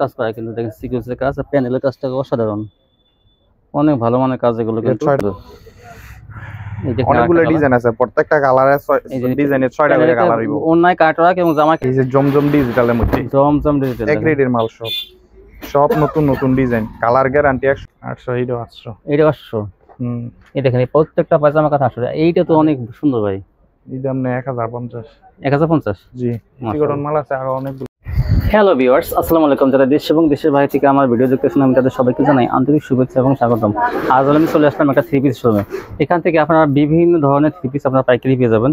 কাজ করা, কিন্তু দেখেন সিকোয়েন্সের কাজ আর প্যানেলের কাজটা অসাধারণ, অনেক ভালো মানের কাজ এগুলো। কিন্তু অনেকগুলো ডিজাইন আছে, প্রত্যেকটা কালারে ডিজাইনের 6টা করে কালার হইবো। অন্যায় কাটওয়ার্ক এবং জামা এই যে জমজম ডিজিটালের মধ্যে, জমজম ডিজিটাল এক গ্রেডের মাল, সব নতুন নতুন ডিজাইন, কালার গ্যারান্টি 800 এইটা 800 এইটা 800। এই দেখেন প্রত্যেকটা পায়জামা কাঁথা 800। এইটা তো অনেক সুন্দর ভাই, এই দাম নেই 1050। 1050? জি, চিকন মাল আছে আর অনেকগুলো। হ্যালো ভিউয়ার্স, আসসালামু আলাইকুম। যারা দেশ এবং দেশের বাইরে থেকে আমার ভিডিও দেখতেছেন, আমি তাদের সবাইকে জানাই আন্তরিক শুভেচ্ছা এবং স্বাগতম। আজ আমি চলে আসলাম একটা থ্রি পিস শোরুমে। এখান থেকে আপনারা বিভিন্ন ধরনের থ্রি পিস আপনারা পাইকারি পেয়ে যাবেন,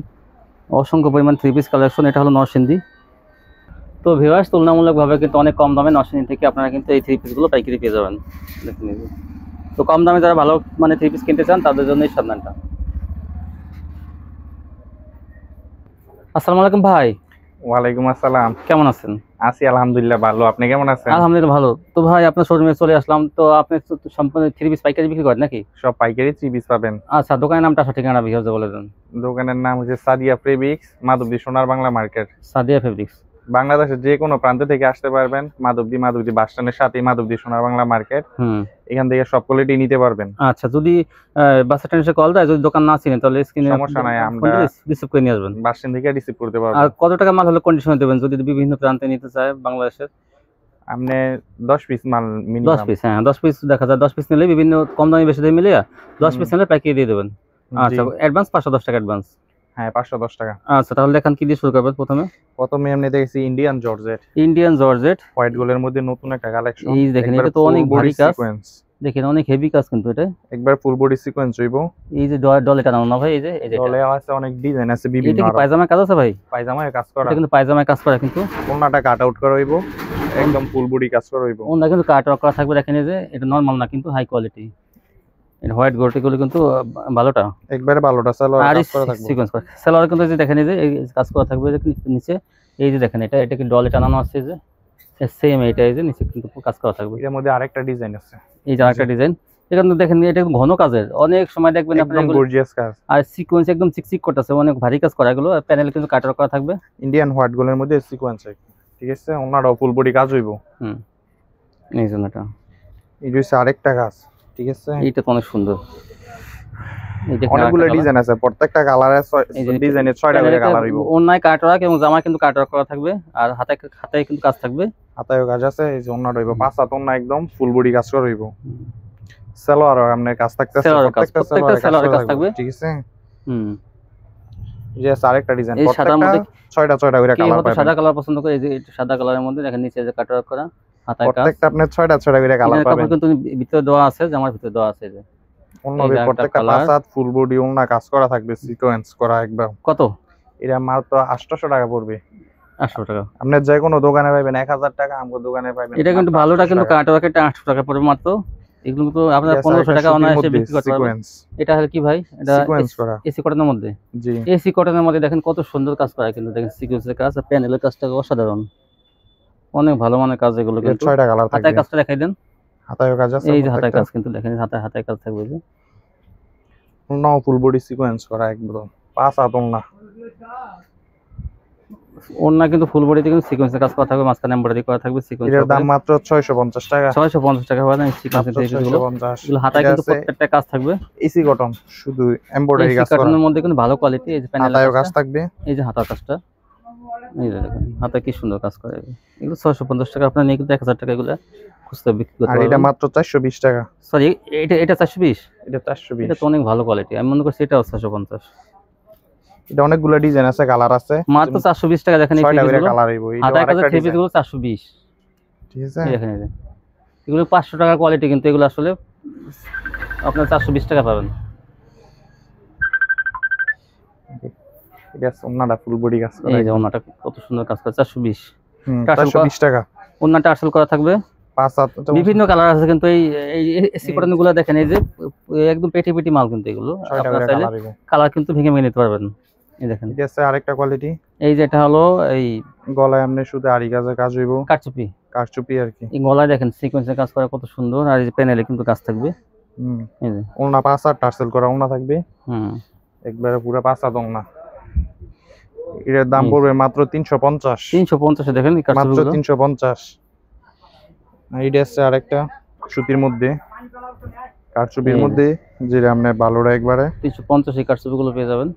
অসংখ্য পরিমাণ থ্রি পিস কালেকশন। এটা হলো নরসিংদী। তো ভিউয়ার্স, তুলনামূলকভাবে কিন্তু অনেক কম দামে নরসিংদী থেকে আপনারা কিন্তু এই থ্রি পিসগুলো পাইকারি পেয়ে যাবেন। দেখুন, তো কম দামে যারা ভালো মানে থ্রি পিস কিনতে চান তাদের জন্য এই সন্ধানটা। আসসালামু আলাইকুম ভাই। ওয়ালাইকুম আসসালাম। কেমন আছেন? আছি আলহামদুলিল্লাহ ভালো, আপনি কেমন আছেন? আলহামদুলিল্লাহ ভালো। তো ভাই আপনার শোরুমে চলে আসলাম, তো আপনি সম্পূর্ণ থ্রি পিস পাইকারি বিক্রি করেন নাকি? সব পাইকারি থ্রি পিস পাবেন। আচ্ছা, দোকানের নামটা ঠিকানা ভিউয়ার্স বলে দেন। দোকানের নাম হচ্ছে সাদিয়া ফেব্রিক্স, মাধবদী সোনার বাংলা মার্কেট। সাদিয়া ফেব্রিক্স। বাংলাদেশের যে কোনো প্রান্ত থেকে আসতে পারবেন। মাধবদী বাস স্ট্যান্ডের সাথে মাধবদী সোনার বাংলা মার্কেট। এখান থেকে সব কোয়ালিটি নিতে পারবেন। আচ্ছা, যদি বাস স্ট্যান্ডে এসে কল দেয়, যদি দোকান না চিনেন তাহলে স্ক্রিনে সমস্যা নাই, আমরা রিসিভ করে নিয়ে আসবেন। বাস স্ট্যান্ড থেকে রিসিভ করতে পারবেন। আর কত টাকা মাল হলে কন্ডিশনে দেবেন যদি বিভিন্ন প্রান্তে নিতে চায় বাংলাদেশের? আপনি 10 পিস মাল মিনিমাম। 10 পিস, হ্যাঁ 10 পিস দেখা যায়। 10 পিস নিলে বিভিন্ন কম দামি বেশি দামি মিলিয়ে 10 পিস নিলে প্যাকেজ দিয়ে দেবেন। আচ্ছা, অ্যাডভান্স 510 টাকা অ্যাডভান্স। হ্যাঁ 510 টাকা। আচ্ছা, তাহলে দেখান কি দিয়ে শুরু করবেন প্রথমে এমনি দেখেছি Indian georgette. Indian georgette white গোল্ডের মধ্যে নতুন একটা কালেকশন। এই দেখেন, এটা তো অনেক ভারী কাজ, দেখেন অনেক হেভি কাজ কিন্তু এটা। একবার ফুল বডি সিকোয়েন্স হইবো। এই যে ডলে টানানো না ভাই, এই যে ডলে আছে, অনেক ডিজাইন আছে বিভিন্ন। এটা কি পায়জামার কাজ আছে ভাই? পায়জামায় কাজ করা, এটা কিন্তু পায়জামায় কাজ করা, কিন্তু ওন্নাটা কাট আউট করা হইবো, একদম ফুল বডি কাজ করা হইবো। ওন্না কিন্তু কাট আউট করা থাকবে। দেখেন এই যে এটা নরমাল না, কিন্তু হাই কোয়ালিটি। এটা হোয়াইট গোল্ড গুলো কিন্তু ভালোটা, একবারে ভালোটা। সালোয়ার কাজ করা থাকবে, সিকোয়েন্স করা। সালোয়ার কিন্তু এই যে দেখেন এই যে কাজ করা থাকবে নিচে। এই যে দেখেন এটা কি ডলে টানানো আছে, যে সেম এটা এই যে নিচে কিন্তু কাজ করা থাকবে। এর মধ্যে আরেকটা ডিজাইন আছে, এই যে আরেকটা ডিজাইন। এটা কিন্তু দেখেন এটা ঘন কাজের, অনেক সময় দেখবেন আপনি একদম গর্জিয়াস কাজ। আর সিকোয়েন্স একদম চিকচিক করতেছে, অনেক ভারী কাজ করা এগুলো। প্যানেল কিন্তু কাটার করা থাকবে ইন্ডিয়ান হোয়াইট গোল্ডের মধ্যে সিকোয়েন্স, ঠিক আছে। ওনারও ফুল বডি কাজ হইবো। এই জন্যটা এই যে আরেকটা কাজ, ঠিক আছে। এইটা তো অনেক সুন্দর। অনেকগুলো ডিজাইন আছে, প্রত্যেকটা কালারে ডিজাইনের 6টা করে কালার হইবো। অন্যায় কাটওয়ার্ক এবং জামা কিন্তু কাটওয়ার্ক করা থাকবে, আর হাতায় কিন্তু কাজ থাকবে। হাতায়ও কাজ আছে। এই যে ওন্নাটা হইবো 5 হাত ওন্না, একদম ফুল বডি কাজ করা হইবো। সালোয়ারও আপনার কাজ থাকতেছে, প্রত্যেকটা সালোয়ারে কাজ থাকবে, ঠিক আছে। এই যে আরেকটা ডিজাইন, প্রত্যেকটা 6টা করে কালার পাবেন। সাদা কালার পছন্দ করে, এই যে সাদা কালারের মধ্যে দেখেন নিচে যে কাটওয়ার্ক করা, হাতায় কাজ। প্রত্যেকটা আপনি 6টা করে কালার পাবেন। কিন্তু ভিতরে দেওয়া আছে, জামার ভিতরে দেওয়া আছে যে অন্যবে প্রত্যেকটা 5 হাত ফুল বডি ওন্না কাজ করা থাকবে, সিকোয়েন্স করা একদম। কত? এটা মাত্র 800 টাকা পড়বে। 800 টাকা। আপনি যে কোনো দোকানে পাবেন 1000 টাকা, আমগো দোকানে পাবেন। এটা কিন্তু ভালোটা, কিন্তু কাটওয়ার্কটা 800 টাকা পড়বে মাত্র। এগুলো তো আপনারা 1500 টাকা অনায়াসে বিক্রি করতে পারবেন। এটা হলো কি ভাই? এটা সিকোয়েন্স করা, এসি কটনের মধ্যে। জি, এসি কটনের মধ্যে দেখেন কত সুন্দর কাজ করা, কিন্তু দেখেন সিকোয়েন্সের কাজ আর প্যানেলের কাজটা অসাধারণ, অনেক ভালো মানের কাজ এগুলো। কিন্তু 6টা কালার থাকবে। হাতায় কাজটা দেখাই দেন। হাতায়ও কাজ আছে, এই যে হাতায় কাজ কিন্তু দেখেন, হাতায় কাজ থাকবে যে ওন্না ফুল বডি সিকোয়েন্স করা একদম 5 হাত ওন্না। ওন্না কিন্তু ফুল বডিতে কিন্তু সিকোয়েন্সের কাজ করা থাকবে, মাঝখানে এমব্রয়ডারি করা থাকবে সিকোয়েন্স। এর দাম মাত্র 650 টাকা। 650 টাকা হবে না সিকোয়েন্সের এগুলো। হাতায় কিন্তু প্রত্যেকটা কাজ থাকবে, এসি কটন, শুধু এমব্রয়ডারি কাজ করা। কটনের মধ্যে কিন্তু ভালো কোয়ালিটি। এই যে প্যানেলের কাজ থাকবে, এই যে হাতার কাজটা, এই যে দেখেন হাতে কি সুন্দর কাজ করে। এগুলো 650 টাকা, আপনারা নিয়ে কিন্তু 1000 টাকা এগুলো খুচরা বিক্রি করতে পারবেন। আর এটা মাত্র 420 টাকা। সরি, এটা 420। এটা 420। এটা তো অনেক ভালো কোয়ালিটি, আমি মনে করছি এটাও 650। এটা অনেকগুলো ডিজাইন আছে, কালার আছে, মাত্র 420 টাকা। দেখেন এই পিসগুলো কালার হইবো। এটা আরেকটা পিসগুলো 420, ঠিক আছে। দেখেন এই যে এগুলো 500 টাকার কোয়ালিটি, কিন্তু এগুলো আসলে আপনারা 420 টাকা পাবেন। এটা ওন্নাটা ফুল বডি কাজ করা, এই যে ওন্নাটা কত সুন্দর কাজ করে, 420 টাকা। ওন্নাটা আসল করা থাকবে, 5 হাত বিভিন্ন কালার আছে। কিন্তু এই এসি কটনগুলো দেখেন, এই যে একদম পেটি মাল, কিন্তু এগুলো আপনারা চাইলে কালার কিন্তু ভেঙে নিতে পারবেন। এই দেখেন এটা আছে আরেকটা কোয়ালিটি। এই যে এটা হলো এই গলায় আপনি শুধু আরি কাজের কাজ হইবো, কারচুপি আর কি। এই গলায় দেখেন সিকোয়েন্সের কাজ করা কত সুন্দর, আর এই যে প্যানেলে কিন্তু কাজ থাকবে। এই যে ওন্না 5 হাত টার্সেল করা ওন্না থাকবে, একবারে পুরো 5 হাত ওন্না। এর দাম পড়বে মাত্র 350। 350 দেখেন মাত্র 350। এইটা আছে আরেকটা সুতির মধ্যে, কারচুপির মধ্যে, যেটা আপনি ভালোটা একবারে 350 এই কারচুপি গুলো পেয়ে যাবেন।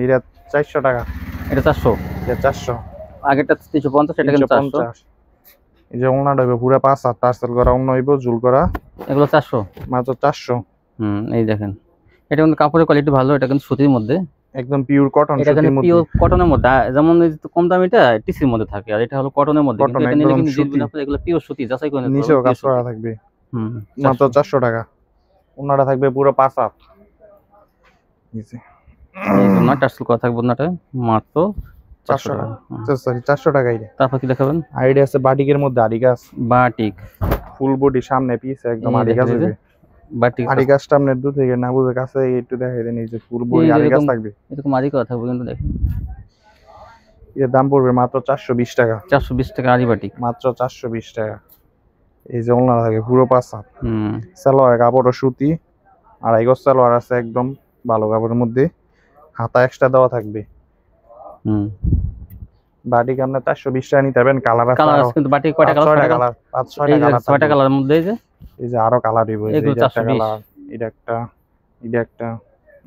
এইটা 400 টাকা। এটা 400, এটা 400। আগেরটা 350, এটা কিন্তু 400। এই যে ওনাটা হবে পুরো 5 হাত টার্সেল করা, অন্য হইব ঝুল করা, এগুলো 400 মাত্র 400। এই দেখেন, এটা কিন্তু কাপড়ের কোয়ালিটি ভালো, এটা কিন্তু সুতির মধ্যে, একদম পিওর কটন সুতির মধ্যে, পিওর কটনের মধ্যে। যেমন এই যে কম দামিটা টিসির মধ্যে থাকে, আর এটা হলো কটনের মধ্যে, কিন্তু এটা নিলে কিন্তু দেখবেন আপনি এগুলো পিওর সুতি, যাচাই করে নিতে পারবেন। নিচেও কাজ করা থাকবে, মাত্র 400 টাকা। ওনাটা থাকবে পুরো 5 হাত নিচে, এই জন্য টার্সেল করা থাকবে ওনাটা, মাত্র 400 টাকা। সরি 400 টাকা। এটা তারপর কি দেখাবেন? আইডিয়া আছে বাটিকের মধ্যে, আরি গাছ, বাটিক ফুল বডি, সামনে পিস একদম আরি গাছ হবে। বাটিক আরি গাছটা আপনি দূর থেকে না বুঝে কাছে একটু দেখাই দেন, এই যে ফুল বডি আরি গাছ থাকবে, এরকম আরি করা থাকবে কিন্তু দেখেন। এর দাম পড়বে মাত্র 420 টাকা। 420 টাকা আরি বাটিক, মাত্র 420 টাকা। এই যে ওনারা থাকে পুরো 5 হাত। সালোয়ার কাপড় সুতি, আর এই গজ সালোয়ার আছে একদম ভালো কাপড়ের মধ্যে, হাতা এক্সট্রা দেওয়া থাকবে। বাটিক আপনি 420 টাকা নিতে পারবেন। কালার আছে কিন্তু বাটিক কয়টা কালার? 6টা কালার, 5-6টা কালার, 6টা কালারের মধ্যে। এই যে আরো কালার দিব, এই যে একটা কালার, এটা একটা, এটা একটা,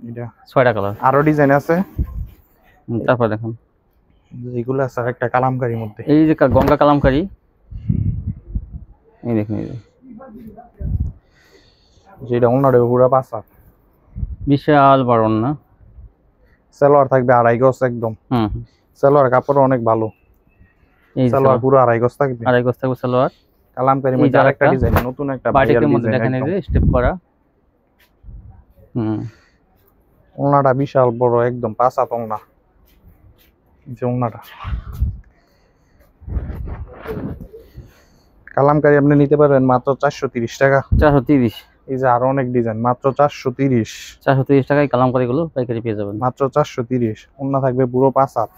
এটা 6টা কালার, আরো ডিজাইন আছে। তারপর দেখুন এগুলো আছে একটা কালামকারীর মধ্যে, এই যে গঙ্গা কালামকারী, এই দেখুন, এই যেটা ওনার পুরো 5 হাত, বিশাল বড় না। সালোয়ার থাকবে আড়াই গজ একদম। সালোয়ার কাপড় অনেক ভালো, এই সালোয়ার পুরো আড়াই গজ থাকবে, আড়াই গজ থাকবে সালোয়ার। কালামকারীর মধ্যে আরেকটা ডিজাইন, নতুন একটা বাটিকের মধ্যে দেখেন, এই যে স্টেপ করা। ওনাটা বিশাল বড় একদম 5 হাত ওনা, যে ওনাটা কালামকারী আপনি নিতে পারবেন মাত্র 430 টাকা। 430। এই যে আরো অনেক ডিজাইন, মাত্র 430 টাকায় কালামকারী গুলো পাইকারি পেয়ে যাবেন, মাত্র 430। ওনা থাকবে পুরো 5 হাত।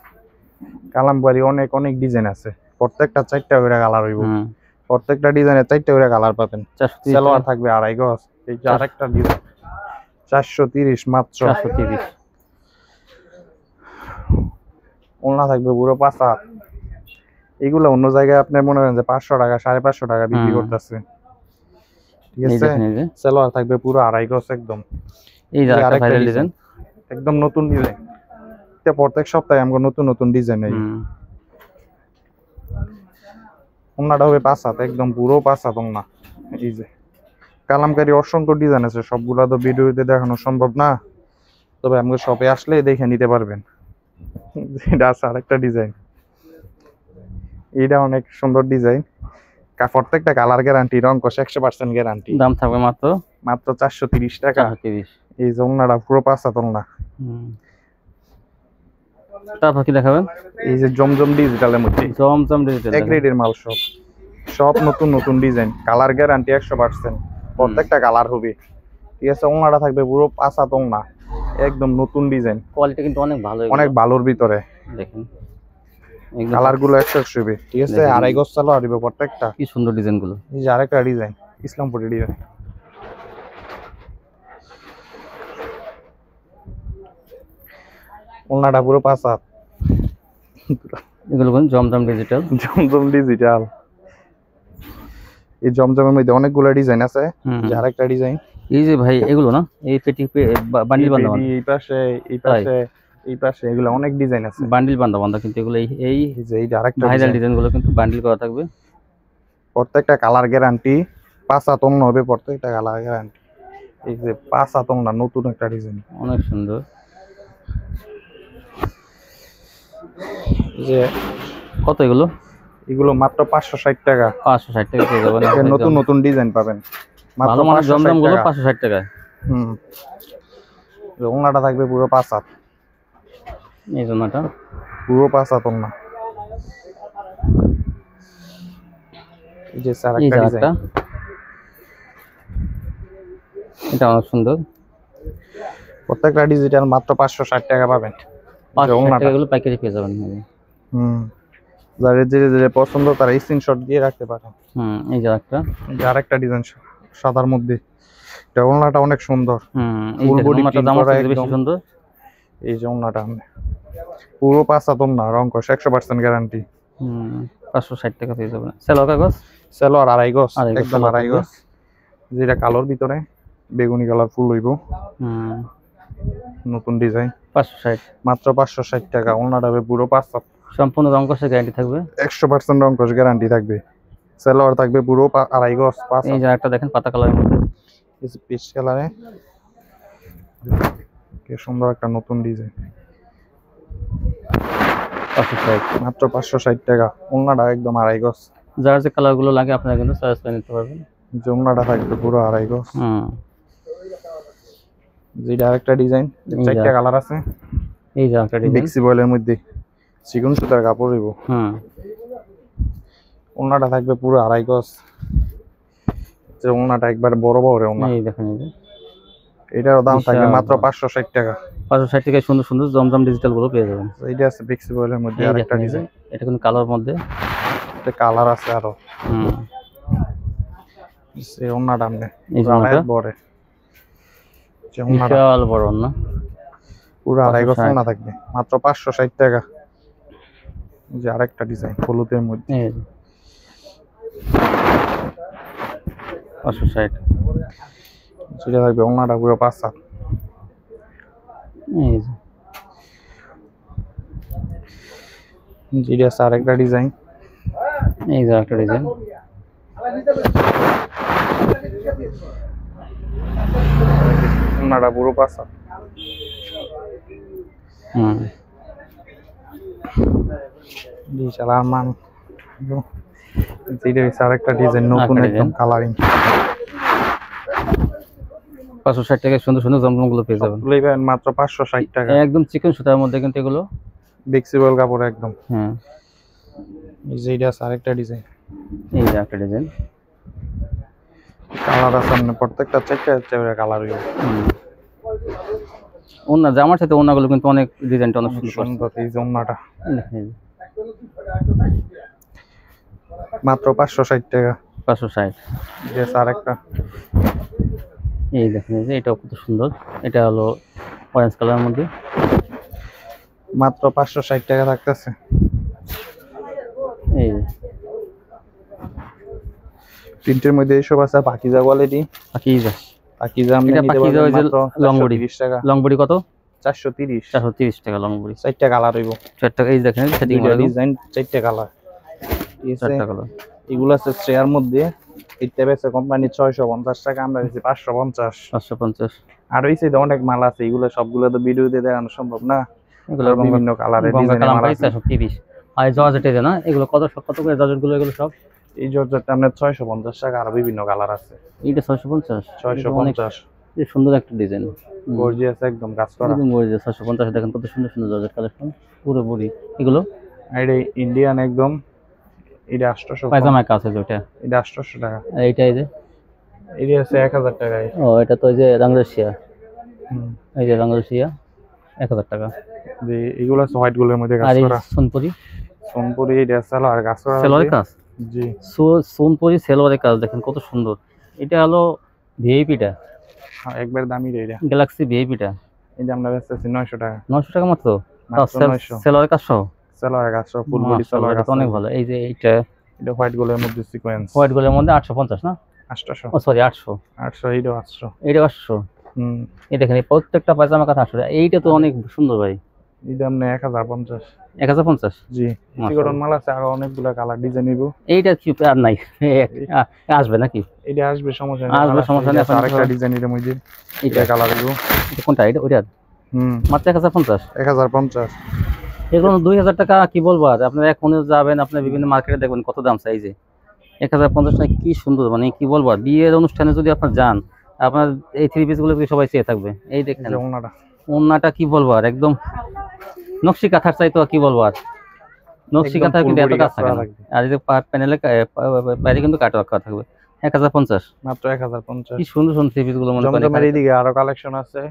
কালামকারী অনেক অনেক ডিজাইন আছে, প্রত্যেকটা 4টা করে কালার হইব, প্রত্যেকটা ডিজাইনে 4টা করে কালার পাবেন। সালোয়ার থাকবে আড়াই গজ। এই যে আরেকটা ডিজাইন 430, মাত্র 430। ওনা থাকবে পুরো 5 হাত। এগুলো অন্য জায়গায় আপনি মনে করেন যে 500 টাকা 550 টাকা বিক্রি করতেছে, ঠিক আছে। সালোয়ার থাকবে পুরো আড়াই গজ একদম। এই যে আরেকটা ভাইরাল ডিজাইন, একদম নতুন ডিজাইন, এটা প্রত্যেক সপ্তাহে আমরা নতুন নতুন ডিজাইন এই। ওনাটা হবে 5 হাত একদম পুরো 5 হাত ওনা। এই যে কালামকারী অসংখ্য ডিজাইন আছে, সবগুলা তো ভিডিওতে দেখানো সম্ভব না, তবে আমাদের শপে আসলে দেখে নিতে পারবেন। এটা আছে আরেকটা ডিজাইন, এটা অনেক সুন্দর ডিজাইন, প্রত্যেকটা কালার গ্যারান্টি, রং কষ 100% গ্যারান্টি। দাম থাকবে মাত্র 430 টাকা। এই যে ওনাটা পুরো 5 হাত ওনা। তারপর কি দেখাবেন? এই যে জমজম ডিজিটালের মধ্যে, জমজম ডিজিটাল এক গ্রেডের মাল, সব নতুন নতুন ডিজাইন, কালার গ্যারান্টি 100%, প্রত্যেকটা কালার হবে, ঠিক আছে। ওনাটা থাকবে পুরো 5 হাত ওনা, একদম নতুন ডিজাইন, কোয়ালিটি কিন্তু অনেক ভালো, অনেক ভালোর ভিতরে। দেখেন কালার গুলো 100 হবে, ঠিক আছে। আড়াই গজ সালোয়ার দিব প্রত্যেকটা, কি সুন্দর ডিজাইন গুলো। এই যে আরেকটা ডিজাইন, ইসলামপুরি ডিজাইন, ওনাটা পুরো 5 হাত। এগুলো কোন জমজম ডিজিটাল, জমজম ডিজিটাল। এই জমজমের মধ্যে অনেকগুলো ডিজাইন আছে, যে আরেকটা ডিজাইন, এই যে ভাই এগুলো না, এই পেটি বান্ডিল বান্ধা, এই পাশে এই পাশে এই পাশে, এগুলো অনেক ডিজাইন আছে, বান্ডিল বান্ধা, কিন্তু এগুলো এই যে এই আরেকটা ভাইরাল ডিজাইন গুলো কিন্তু বান্ডিল করা থাকবে, প্রত্যেকটা কালার গ্যারান্টি, 5 হাত ওনা হবে, প্রত্যেকটা কালার গ্যারান্টি। এই যে 5 হাত ওনা, নতুন একটা ডিজাইন, অনেক সুন্দর। যে কত এগুলো? এগুলো মাত্র 560 টাকা। 560 টাকা পেয়ে যাবেন, নতুন নতুন ডিজাইন পাবেন মাত্র জমজম গুলো 560 টাকায়। ওনাটা থাকবে পুরো 5 হাত, এই জন্যটা পুরো 5 হাত ওনা। এই যে আরেকটা ডিজাইন, এটা অনেক সুন্দর, প্রত্যেকটা ডিজিটাল মাত্র 560 টাকা পাবেন। 560 টাকা গুলো পাইকারি পেয়ে যাবেন। যাদের যে পছন্দ তারা স্ক্রিনশট দিয়ে রাখতে পারেন। এই যে আরেকটা ডিজাইন সাদার মধ্যে, এটা ওনাটা অনেক সুন্দর, ফুল বডি প্রিন্ট বেশি সুন্দর। এই যে ওনাটা পুরো 5 হাত ওনা, রং কষ 100% গ্যারান্টি। 560 টাকা পেয়ে যাবেন। সালোয়ার কাগজ, সালোয়ার আড়াই গজ, আড়াই গজ একদম সালোয়ার আড়াই গজ, যেটা কালোর ভিতরে বেগুনি কালার ফুল হইব, নতুন ডিজাইন, 560 মাত্র 560 টাকা। ওনাটা হবে পুরো 5 হাত, সম্পূর্ণ রং কষে গ্যারান্টি থাকবে, 100% রং কস গ্যারান্টি থাকবে। সালোয়ার থাকবে পুরো আড়াই গজ 5 এই হাত। যে একটা দেখেন পাতা কালারের মধ্যে, পিচ কালারে কি সুন্দর একটা নতুন ডিজাইন, 560 মাত্র 560 টাকা। ওনাটা একদম আড়াই গজ, যার যে কালার গুলো লাগে আপনারা কিন্তু চয়েস করে নিতে পারবেন। যে ওনাটা থাকবে পুরো আড়াই গজ। যেটা আরেকটা ডিজাইন, চারটা কালার আছে, এই যে একটা ডিজাইন বিক্সি বয়েলের মধ্যে চিকন সুতার কাপড় হইব। ওনাটা থাকবে পুরো আড়াই গজ, যে ওনাটা একবার বড় বড় ওনা, এই দেখেন এই যে এটার দাম থাকবে মাত্র 560 টাকা। 560 টাকায় সুন্দর সুন্দর জমজম ডিজিটাল গুলো পেয়ে যাবেন। এইটা আছে বিক্সি বয়েলের মধ্যে আরেকটা ডিজাইন, এটা কিন্তু কালার মধ্যে, এটা কালার আছে আরো। এই ওনাটা আমনে এই যে ওনাটা বড়, যে ওনাটা বিশাল বড় না, পুরো আড়াই গজ ওনা থাকবে মাত্র 560 টাকা। যে আরেকটা ডিজাইন হলুদের মধ্যে, এই 560 যেটা থাকবে ওনাটা পুরো 5 হাত। এই যে যেটা আছে আরেকটা ডিজাইন, এই যে একটা ডিজাইন, ওনাটা পুরো 5 হাত। বিশাল মান। যেটা আছে আরেকটা ডিজাইন নতুন একদম কালারিং, 560 টাকায় সুন্দর সুন্দর জমজম গুলো পেয়ে যাবেন। লইবেন মাত্র 560 টাকা, একদম চিকন সুতার মধ্যে কিন্তু এগুলো ফ্লেক্সিবল কাপড় একদম। এই যে এটা আছে আরেকটা ডিজাইন, এই যে একটা ডিজাইন, কালার আছে না, প্রত্যেকটা চারটা কালার হইব। ওন্না জামার সাথে ওন্নাগুলো কিন্তু অনেক ডিজাইনটা অনেক সুন্দর। এই যে ওন্নাটা দেখেন মাত্র 560 টাকা, 560। এই আছে আরেকটা, এই দেখেন এই যে এটাও কত সুন্দর, এটা হলো অরেঞ্জ কালারের মধ্যে, মাত্র 560 টাকা থাকতেছে। এই প্রিন্টের মধ্যে এইসব আছে, পাকিজা কোয়ালিটি, পাকিজা, পাকিজা আমরা এটা নিতে পাকিজা পারবো ওই যে মাত্র লং বডি, 430 টাকা। লং বডি কত? 430, 430 টাকা লং বডি, চারটা কালার হইব, 4 টাকা। এই দেখেন সেটিং দুইটা ডিজাইন, চারটা কালার, 4 কালার। এগুলো আছে শ্রেয়ার মধ্যে, এটা বেচে কোম্পানি 650 টাকা, আমরা বেচি 550। 550। আর এই সাইডে অনেক মাল আছে, এগুলো সবগুলো তো ভিডিওতে দেখানো সম্ভব না, এগুলো বিভিন্ন কালারের ডিজাইনের মাল আছে। 430। আর জর্জেট এই যে না, এগুলো কত কত করে জর্জেট গুলো এগুলো সব? এই জর্জেটটা আপনার 650 টাকা, আর বিভিন্ন কালার আছে। এইটা 650, 650 এই সুন্দর একটা ডিজাইন, গর্জিয়াস একদম কাজ করা, একদম গর্জিয়াস। 650 দেখেন কত সুন্দর সুন্দর জর্জেট কালেকশন, পুরো বডি এগুলো। আর এই ইন্ডিয়ান একদম, এটা 800, পায়জামা কাজ আছে ওটা, এটা 800 টাকা। এইটা এই যে এটা আছে 1000 টাকায়। ও এটা তো এই যে রাঙ্গারেশিয়া, এই যে রাঙ্গারেশিয়া 1000 টাকা। যে এগুলো আছে হোয়াইট গোল্ডের মধ্যে কাজ আর এই করা, সোনপুরি, সোনপুরি এটা সালোয়ার কাজ করা, সেলোয়ারের কাজ। জি সোনপুরি সেলোয়ারের কাজ দেখেন কত সুন্দর। এটা হলো ভিআইপিটা, একবার দামি রে এটা, গ্যালাক্সি ভিআইপিটা। এই যে আমরা বেচতেছি 900 টাকা, 900 টাকা মাত্র, মাত্র 900। সেলোয়ারের কাজ সহ, সালোয়ার কাজ সহ, ফুল বডি সালোয়ার কাজ অনেক ভালো। এই যে এইটা এটা হোয়াইট গোল্ডের মধ্যে সিকোয়েন্স, হোয়াইট গোল্ডের মধ্যে 850 না, 800, ও সরি 800, 800, এইটা 800। এইটা 800। এই দেখেন এই প্রত্যেকটা পায়জামা কাঁথা 800। এইটা তো অনেক সুন্দর ভাই, এটা আপনি 1050। 1050? জি, চিকন মাল আছে, আর অনেকগুলা কালার ডিজাইন নিব। এইটা কি আর নাই, আসবে নাকি? এটা আসবে, সমস্যা নেই, আসবে, সমস্যা নেই। আরেকটা ডিজাইন এর মধ্যে, এইটা এটা কালার নিব। এটা কোনটা? এটা ওইটা মাত্র 1050। 1050 এগুলো 2000 টাকা। কি বলবো আর, আপনারা এখন যাবেন, আপনার বিভিন্ন মার্কেটে দেখবেন কত দাম চাই। যে 1050 টাকা কি সুন্দর, মানে কি বলবো আর, বিয়ের অনুষ্ঠানে যদি আপনার যান, আপনার এই থ্রি পিস গুলো সবাই চেয়ে থাকবে। এই দেখেন ওন্নাটা, কি বলবো আর, একদম নকশি কাঁথার চাই তো, কি বলবো আর, নকশি কাঁথার কিন্তু এত কাজ থাকে না। আর এই যে প্যানেলে বাইরে কিন্তু কাট ওয়ার্ক করা থাকবে। 1050 মাত্র 1050। কি সুন্দর সুন্দর থ্রি পিস গুলো, মনে করেন জমজমের এইদিকে আরো কালেকশন আছে,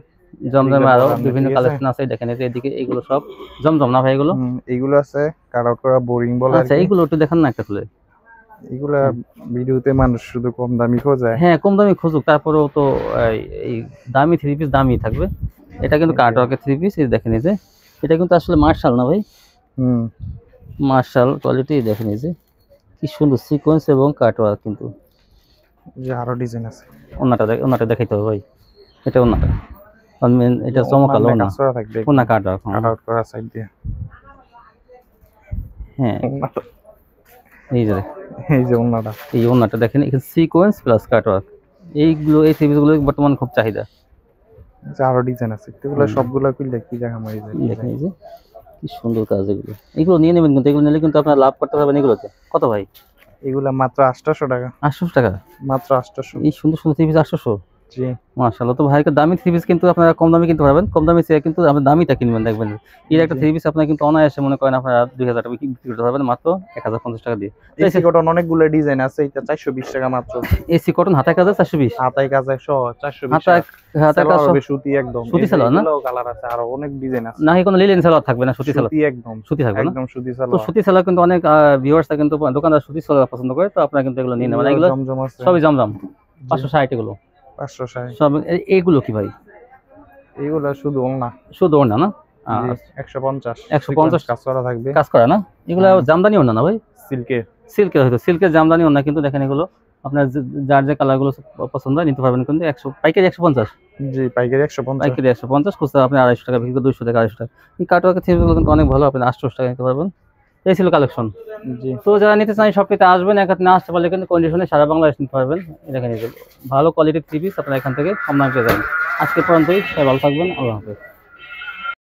জমজমে আরো বিভিন্ন কালেকশন আছে। দেখেন এদিকে এগুলো সব জমজম না ভাই? এগুলো এইগুলো আছে কাট আউট করা, বোরিং বলে। আচ্ছা, এইগুলো একটু দেখান না একটা খুলে। এগুলা ভিডিওতে মানুষ শুধু কম দামি খোঁজে। হ্যাঁ, কম দামি খুঁজুক, তারপরেও তো এই দামি থ্রি পিস দামি থাকবে। এটা কিন্তু কাট ওয়ার্কের থ্রি পিস। এই দেখেন এই যে, এটা কিন্তু আসলে মার্শাল না ভাই, মার্শাল কোয়ালিটি। দেখেন এই যে কি সুন্দর সিকোয়েন্স এবং কাটওয়ার্ক কিন্তু। যে আরো ডিজাইন আছে। ওনাটা দেখাইতে হবে ভাই, এটা ওনাটা এটা চমকালো না, কাঁচরা থাকবে ওনা কাটওয়ার্ক কাট আউট করা সাইড দিয়ে। হ্যাঁ এই যে ওনাটা, এই ওনাটা দেখেন এখানে সিকোয়েন্স প্লাস কাটওয়ার্ক, এইগুলো এই থ্রি-পিসগুলো বর্তমানে খুব চাহিদা। যে আরো ডিজাইন আছে, এগুলো সবগুলো কিনলে কি দেখা মারি যায়। দেখেন এই যে কি সুন্দর কাজ, এগুলো নিয়ে নেবেন কিন্তু, এগুলো নিলে কিন্তু আপনারা লাভ করতে পারবেন এগুলোতে। কত ভাই? এগুলা মাত্র 800 টাকা। 800 টাকা মাত্র 800। এই সুন্দর সুন্দর থ্রি পিস 800? জি মাশাআল্লাহ। তো ভাইকে দামি থ্রি পিস কিন্তু আপনারা কম দামে কিনতে পারবেন, কম দামে চেয়ে কিন্তু আপনি দামিটা কিনবেন। দেখবেন এর একটা থ্রি পিস আপনারা কিন্তু অনায়াসে মনে করেন আপনারা 2000 টাকা বিক্রি করতে পারবেন মাত্র 1050 টাকা দিয়ে। এসি কটন অনেকগুলো ডিজাইন আছে, এটা 420 টাকা মাত্র। এসি কটন হাতা কাজে 420, হাতায় কাজে 420 হাতা কাজ হবে। সুতি একদম সুতি সালোয়ার না? কালার আছে, আরো অনেক ডিজাইন আছে। নাকি কোনো লিলেন সালোয়ার থাকবে না? সুতি সালোয়ার সুতি একদম, সুতি থাকবে না? একদম সুতি তো সালোয়ার। সুতি সালোয়ার কিন্তু অনেক ভিউয়ার্সরা কিন্তু দোকানদার সুতি সালোয়ার পছন্দ করে, তো আপনারা কিন্তু এগুলো নিয়ে নেবেন। এগুলো জমজম আছে, সবই জমজম 560 এগুলো 560 সব। এইগুলো কি ভাই? এইগুলা শুধু ওন্না, শুধু ওড়না না? 150 কাজ করা থাকবে, কাজ করা না? এগুলো জামদানি ওড়না না ভাই? সিল্কের হয়তো সিল্কের জামদানি ওড়না কিন্তু। দেখেন এগুলো আপনার যার যে কালারগুলো পছন্দ হয় নিতে পারবেন কিন্তু। 100 পাইকারি 150। জি পাইকারি 150, পাইকারি 150, খুচরা আপনি 250 টাকা বিক্রি করে 200 টাকা 250 টাকা। এই কাটওয়ার্কের থ্রিগুলো কিন্তু অনেক ভালো, আপনি 800 টাকা নিতে পারবেন। এই ছিল কালেকশন। জি তো যারা নিতে চান সবকিছু আসবেন, এখানে না আসতে পারলে কিন্তু কন্ডিশনে সারা বাংলাদেশ নিতে পারবেন। দেখেন ভালো কোয়ালিটির থ্রি পিস আপনারা এখান থেকে কম দামে পেয়ে যাবেন। আজকে পর্যন্তই, সবাই ভালো থাকবেন, আল্লাহ হাফেজ।